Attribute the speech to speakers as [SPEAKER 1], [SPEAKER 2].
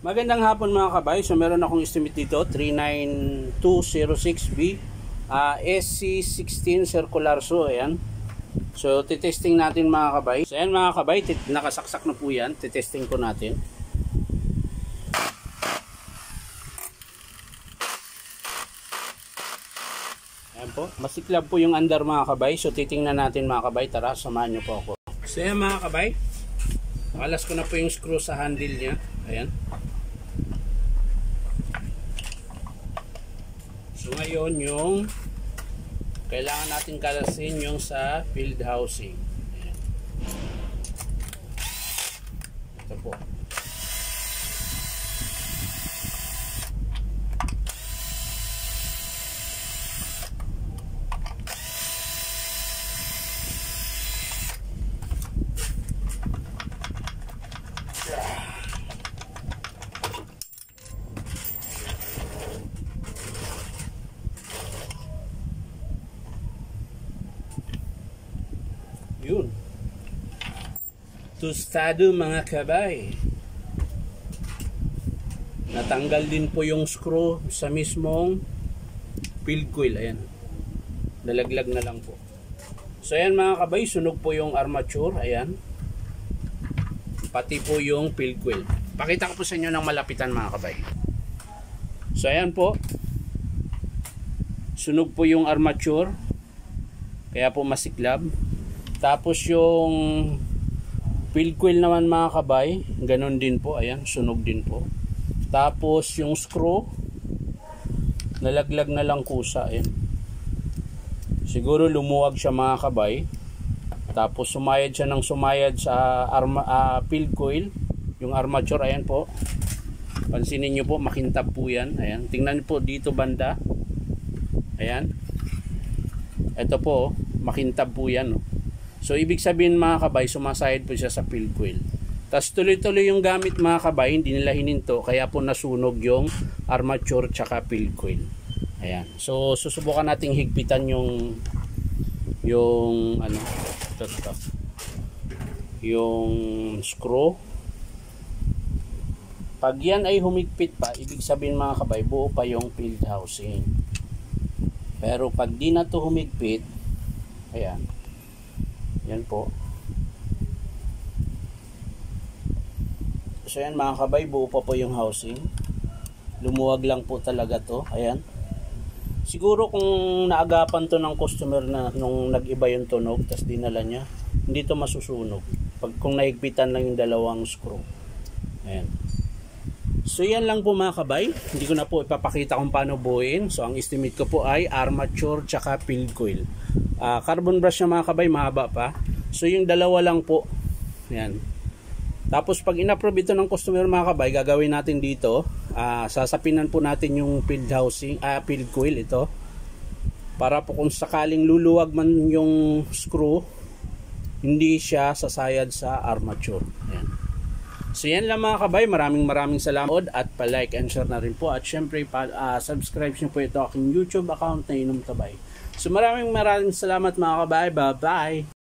[SPEAKER 1] Magandang hapon mga kabay. So meron akong estimate dito 39206B SC16 circular saw. Ayan. So titesting natin mga kabay. So ayan mga kabay, nakasaksak na po yan. Titesting ko natin. Ayan po. Masiklab po yung under mga kabay. So titingnan natin mga kabay. Tara, samahan nyo po ako. So ayan mga kabay. Nakalas ko na po yung screw sa handle niya. Ayan. So ngayon yung kailangan natin kalasin yung sa field housing. Ayan. Ito po. Yun. Tostado mga kabay. Natanggal din po yung screw sa mismong field coil. Ayan. Nalaglag na lang po. So ayan mga kabay, sunog po yung armature. Ayan. Pati po yung field coil. Pakita ko po sa inyo ng malapitan mga kabay. So ayan po. Sunog po yung armature. Kaya po masiklab. Tapos yung field coil naman mga kabay, ganun din po, ayan, sunog din po. Tapos yung screw, nalaglag na lang kusa, ayan. Siguro lumuwag siya mga kabay. Tapos sumayad siya ng sumayad sa field coil, yung armature, ayan po. Pansinin nyo po, makintab po yan, ayan. Tingnan nyo po dito banda, ayan. Ito po, makintab po yan, no? So ibig sabihin mga kabay, sumasayad po siya sa field coil. Tapos tuloy-tuloy yung gamit mga kabay, hindi nila hininto, kaya po nasunog yung armature tsaka field coil. Ayan. So susubukan nating higpitan yung ano, ito. Yung screw. Pag yan ay humigpit pa, ibig sabihin mga kabay, buo pa yung field housing. Pero pag di na to humigpit, ayan. Yan po. So yan mga kabay, buo pa po yung housing. Lumuwag lang po talaga to. Ayan. Siguro kung naagapan to ng customer na nung nag-iba yung tunog, tas dinala niya, hindi to masusunog. Kung naigpitan lang yung dalawang screw. Ayan. So yan lang po mga kabay. Hindi ko na po ipapakita kung paano buuin. So ang estimate ko po ay armature tsaka field coil. Carbon brush na mga kabay, mahaba pa. So yung dalawa lang po. Yan. Tapos pag in-approve ito ng customer mga kabay, gagawin natin dito, sasapinan po natin yung field housing, field coil ito. Para po kung sakaling luluwag man yung screw, hindi siya sasayad sa armature. Yan. So yan lang mga kabay, maraming salamat at pa-like and share na rin po. At syempre subscribe nyo po ito aking YouTube account na Inom Tabay. So maraming salamat mga kabay. Bye bye.